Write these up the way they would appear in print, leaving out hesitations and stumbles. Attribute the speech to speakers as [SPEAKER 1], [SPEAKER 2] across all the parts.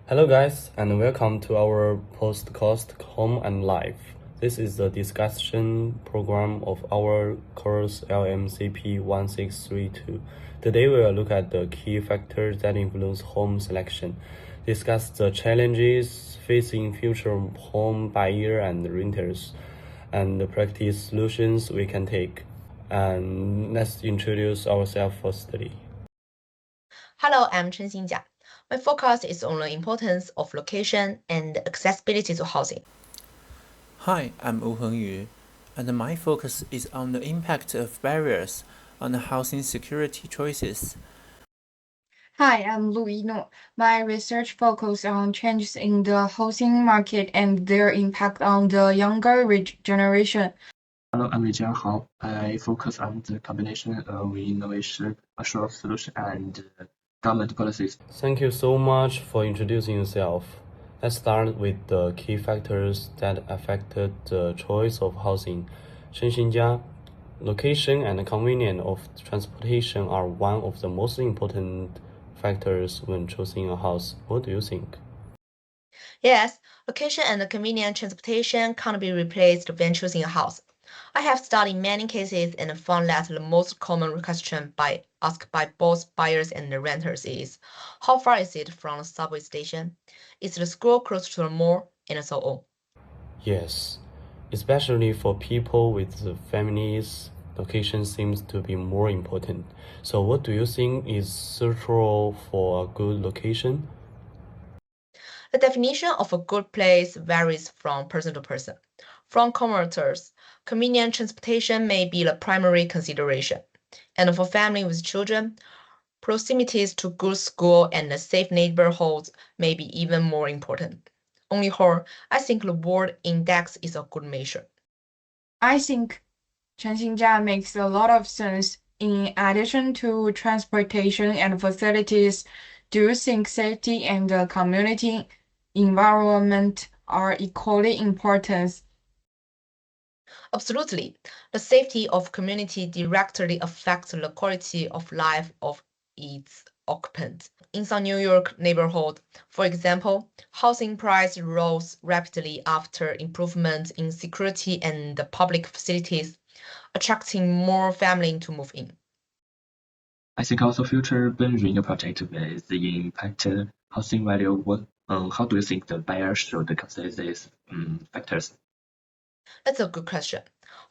[SPEAKER 1] Hello guys, and welcome to our podcast Home and Life. This is the discussion program of our course LMCP 1632. Today we will look at the key factors that influence home selection, discuss the challenges facing future home buyer and renters, and the practice solutions we can take. And let's introduce ourselves firstly.
[SPEAKER 2] Hello, I'm Chen Xinjia. My focus is on the importance of location and accessibility to housing.
[SPEAKER 3] Hi, I'm Wu Hengyu, and my focus is on the impact of barriers on the housing security choices.
[SPEAKER 4] Hi, I'm Lu Yino. My research focuses on changes in the housing market and their impact on the younger generation.
[SPEAKER 5] Hello, I'm Li Jianhao. I focus on the combination of innovation, assured solution, and government policies.
[SPEAKER 1] Thank you so much for introducing yourself. Let's start with the key factors that affected the choice of housing. 申新家, location and convenience of transportation are one of the most important factors when choosing a house. What do you think?
[SPEAKER 2] Yes, location and convenient transportation can't be replaced when choosing a house. I have studied many cases and found that the most common question asked by both buyers and renters is, how far is it from the subway station? Is the school close to the mall? And so on.
[SPEAKER 1] Yes, especially for people with families, location seems to be more important. So what do you think is central for a good location?
[SPEAKER 2] The definition of a good place varies from person to person. From commuters, convenient transportation may be the primary consideration. And for families with children, proximities to good school and safe neighborhoods may be even more important. Only her, I think the word index is a good measure.
[SPEAKER 4] I think Chen Xinjia makes a lot of sense. In addition to transportation and facilities, do you think safety and the community environment are equally important?
[SPEAKER 2] Absolutely. The safety of community directly affects the quality of life of its occupants. In some New York neighborhood, for example, housing price rose rapidly after improvements in security and public facilities, attracting more families to move in.
[SPEAKER 5] I think also future building project with the impact housing value. How do you think the buyer should consider these factors?
[SPEAKER 2] That's a good question.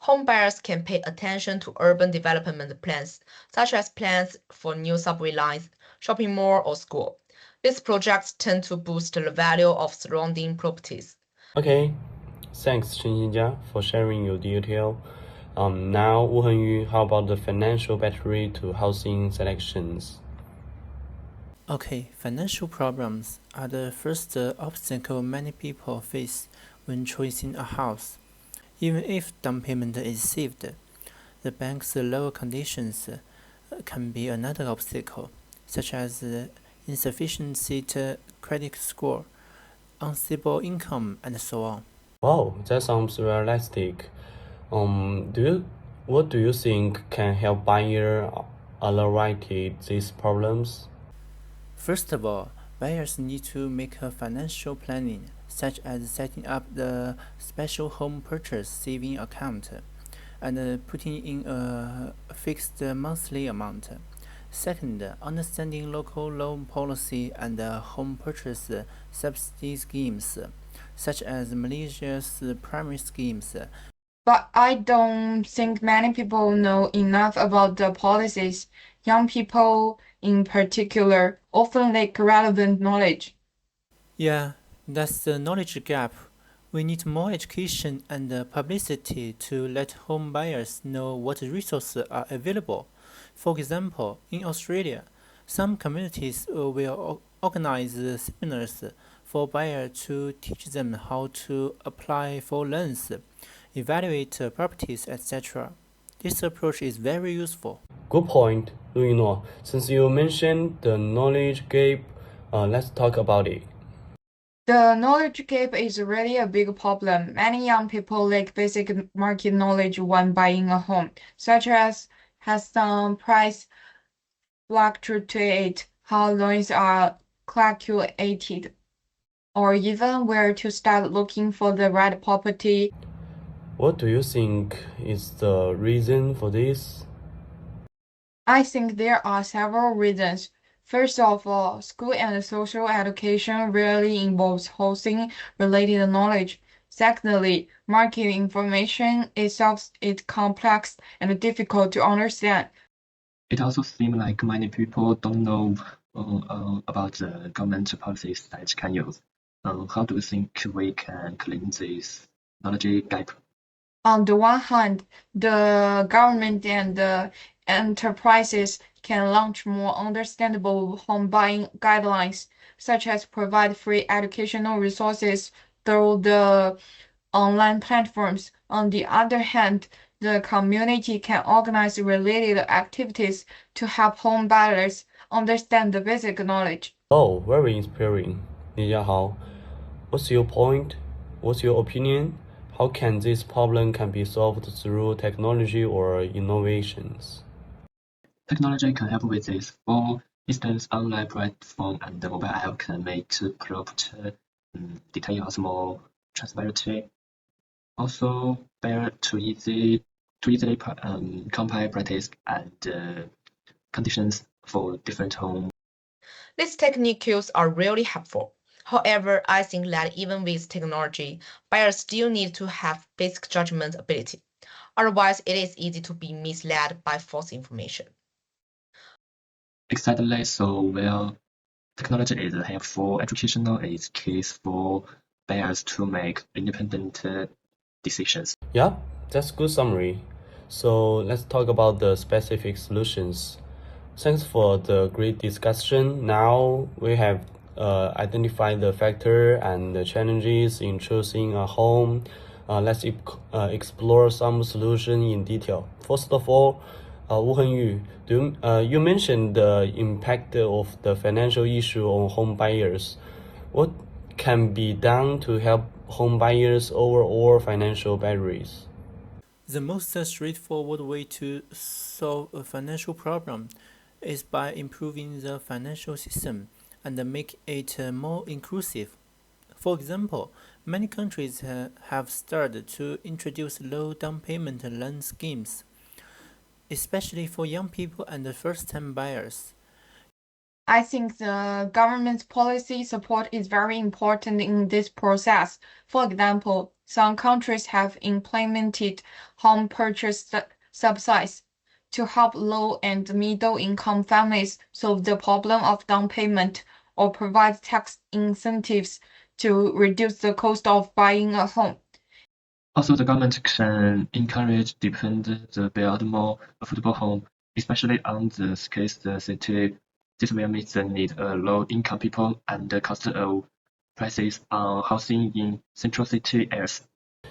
[SPEAKER 2] Home buyers can pay attention to urban development plans, such as plans for new subway lines, shopping mall, or school. These projects tend to boost the value of surrounding properties.
[SPEAKER 1] Okay, thanks Chen Xinjia for sharing your detail. Now, Wu Hengyu, how about the financial battery to housing selections?
[SPEAKER 3] Okay, financial problems are the first obstacle many people face when choosing a house. Even if down payment is saved, the bank's lower conditions can be another obstacle, such as insufficient credit score, unstable income, and so on.
[SPEAKER 1] Wow, that sounds realistic. What do you think can help buyer alleviate these problems?
[SPEAKER 3] First of all, buyers need to make a financial planning, such as setting up the special home purchase saving account and putting in a fixed monthly amount. Second, understanding local loan policy and home purchase subsidy schemes, such as Malaysia's primary schemes.
[SPEAKER 4] But I don't think many people know enough about the policies. Young people, in particular, often lack relevant knowledge.
[SPEAKER 3] Yeah, that's the knowledge gap. We need more education and publicity to let home buyers know what resources are available. For example, in Australia, some communities will organize seminars for buyers to teach them how to apply for loans, evaluate properties, etc. This approach is very useful.
[SPEAKER 1] Good point, Luino. Since you mentioned the knowledge gap, let's talk about it.
[SPEAKER 4] The knowledge gap is really a big problem. Many young people lack basic market knowledge when buying a home, such as has some price fluctuate, how loans are calculated, or even where to start looking for the right property.
[SPEAKER 1] What do you think is the reason for this?
[SPEAKER 4] I think there are several reasons. First of all, school and social education rarely involves housing-related knowledge. Secondly, market information itself is complex and difficult to understand.
[SPEAKER 5] It also seems like many people don't know about the government policies that can use. How do you think we can clean this knowledge gap?
[SPEAKER 4] On the one hand, the government and the enterprises can launch more understandable home buying guidelines, such as provide free educational resources through the online platforms. On the other hand, the community can organize related activities to help home buyers understand the basic knowledge.
[SPEAKER 1] Oh, very inspiring. 李家豪, what's your point? What's your opinion? How can this problem can be solved through technology or innovations?
[SPEAKER 5] Technology can help with this. For instance, online platform and the mobile app can make product details more transparent. Also, better to easily compare prices and conditions for different homes.
[SPEAKER 2] These techniques are really helpful. However, I think that even with technology, buyers still need to have basic judgment ability. Otherwise, it is easy to be misled by false information.
[SPEAKER 5] Exactly. So, while technology is helpful, educational is key for buyers to make independent decisions.
[SPEAKER 1] Yeah, that's good summary. So let's talk about the specific solutions. Thanks for the great discussion. Now we have identified the factor and the challenges in choosing a home. Let's explore some solution in detail. First of all, Wu Henyu, you mentioned the impact of the financial issue on home buyers. What can be done to help home buyers overall financial barriers?
[SPEAKER 3] The most straightforward way to solve a financial problem is by improving the financial system and make it more inclusive. For example, many countries have started to introduce low down payment loan schemes, especially for young people and first-time buyers.
[SPEAKER 4] I think the government's policy support is very important in this process. For example, some countries have implemented home purchase subsidies to help low and middle income families solve the problem of down payment or provide tax incentives to reduce the cost of buying a home.
[SPEAKER 5] Also, the government can encourage dependent to build more affordable homes, especially on the city. This will meet the need of low-income people and the cost of prices on housing in central city areas.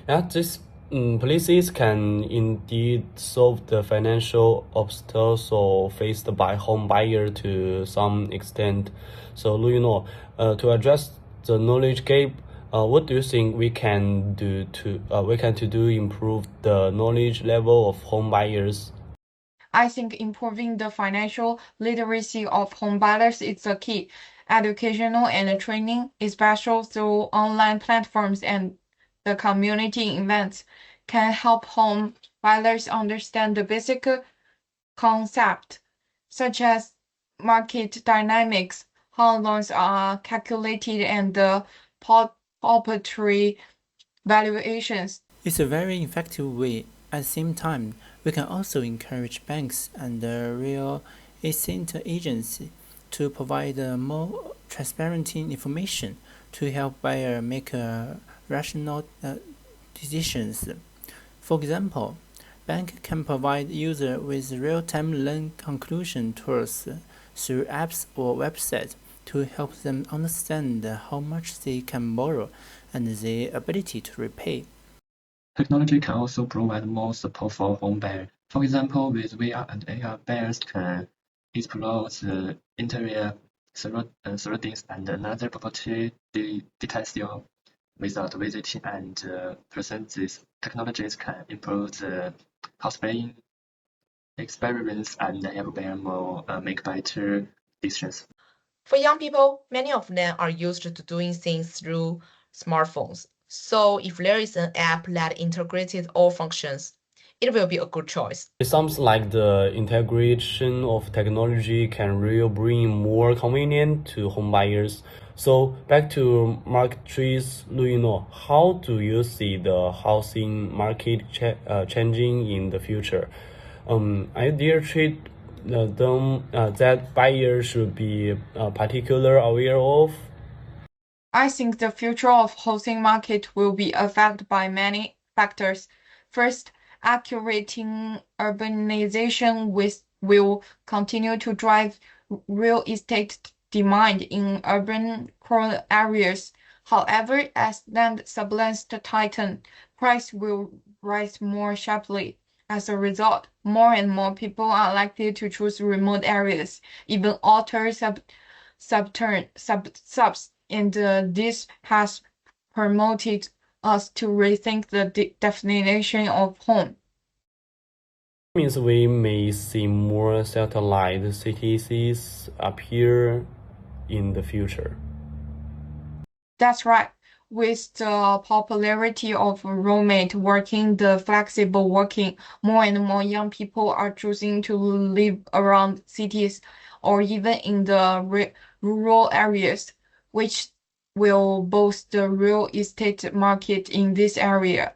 [SPEAKER 1] Yeah, these policies can indeed solve the financial obstacles faced by home buyer to some extent. So, Lu Yunor, to address the knowledge gap, what do you think we can do to improve the knowledge level of home buyers?
[SPEAKER 4] I think improving the financial literacy of home buyers is the key. Educational and training, especially through online platforms and the community events, can help home buyers understand the basic concept, such as market dynamics, how loans are calculated, and the property valuations.
[SPEAKER 3] It's a very effective way. At the same time, we can also encourage banks and real estate agents to provide more transparent information to help buyers make rational decisions. For example, bank can provide users with real-time loan conclusion tools through apps or websites to help them understand how much they can borrow and their ability to repay.
[SPEAKER 5] Technology can also provide more support for home buyers. For example, with VR and AR, buyers can explore the interior surroundings and another property details without visiting and person. These technologies can improve the house buying experience and help buyers make better decisions.
[SPEAKER 2] For young people, many of them are used to doing things through smartphones. So if there is an app that integrates all functions, it will be a good choice.
[SPEAKER 1] It sounds like the integration of technology can really bring more convenience to home buyers. So back to market trees, how do you see the housing market changing in the future? I dare treat them that buyers should be particular aware of.
[SPEAKER 4] I think the future of housing market will be affected by many factors. First, accelerating urbanization will continue to drive real estate demand in urban core areas. However, as land supplies tighten, price will rise more sharply. As a result, more and more people are likely to choose remote areas, even alter subs, and this has promoted us to rethink the definition of home.
[SPEAKER 1] Means we may see more satellite cities appear in the future.
[SPEAKER 4] That's right. With the popularity of roommate working, the flexible working, more and more young people are choosing to live around cities or even in the rural areas, which will boost the real estate market in this area.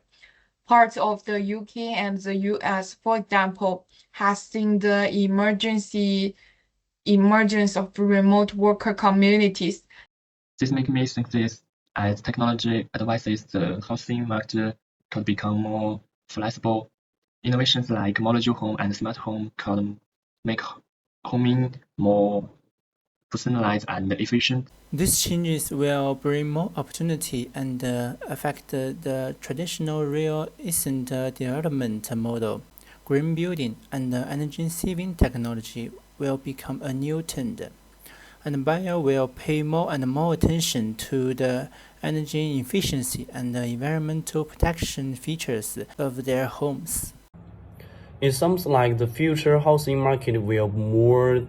[SPEAKER 4] Parts of the UK and the US, for example, has seen the emergence of remote worker communities.
[SPEAKER 5] This makes me think this as technology advances, the housing market could become more flexible. Innovations like modular home and smart home could make homing more personalized and efficient.
[SPEAKER 3] These changes will bring more opportunity and affect the traditional real estate development model. Green building and energy-saving technology will become a new trend, and buyers will pay more and more attention to the energy efficiency and the environmental protection features of their homes.
[SPEAKER 1] It sounds like the future housing market will be more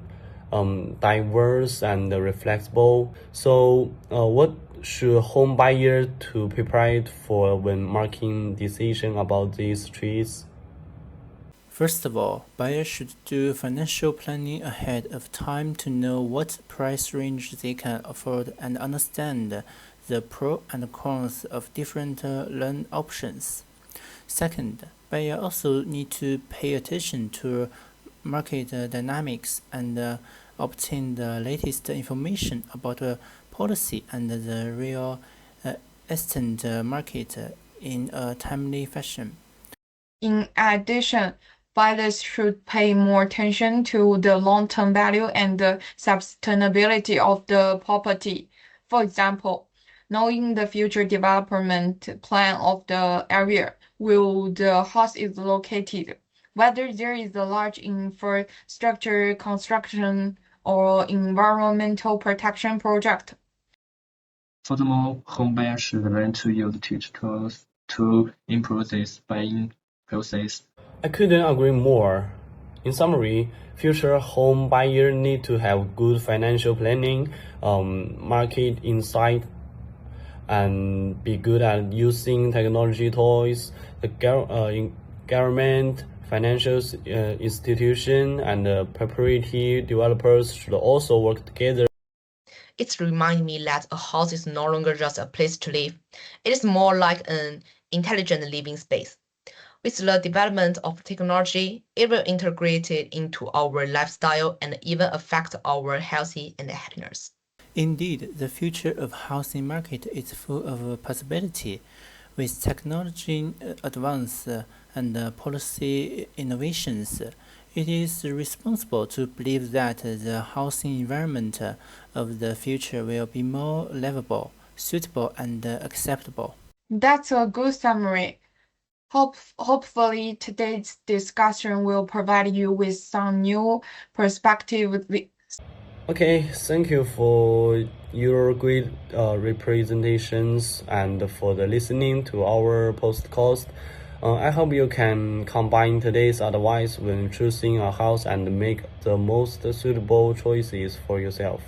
[SPEAKER 1] diverse and flexible. So, what should home buyers to prepare for when making decision about these trees?
[SPEAKER 3] First of all, buyers should do financial planning ahead of time to know what price range they can afford and understand the pros and cons of different loan options. Second, buyers also need to pay attention to market dynamics and obtain the latest information about policy and the real estate market in a timely fashion.
[SPEAKER 4] In addition, buyers should pay more attention to the long-term value and the sustainability of the property. For example, knowing the future development plan of the area, where the house is located, whether there is a large infrastructure construction or environmental protection project.
[SPEAKER 5] Furthermore, home buyers should learn to use digital tools to improve this buying process.
[SPEAKER 1] I couldn't agree more. In summary, future home buyers need to have good financial planning, market insight, and be good at using technology tools. The government, financial institution, and property developers should also work together.
[SPEAKER 2] It reminds me that a house is no longer just a place to live. It is more like an intelligent living space. With the development of technology, it will integrate it into our lifestyle and even affect our health and happiness.
[SPEAKER 3] Indeed, the future of housing market is full of possibility. With technology advance and policy innovations, it is responsible to believe that the housing environment of the future will be more livable, suitable, and acceptable.
[SPEAKER 4] That's a good summary. Hopefully, today's discussion will provide you with some new perspective.
[SPEAKER 1] Okay, thank you for your great representations and for the listening to our podcast. I hope you can combine today's advice when choosing a house and make the most suitable choices for yourself.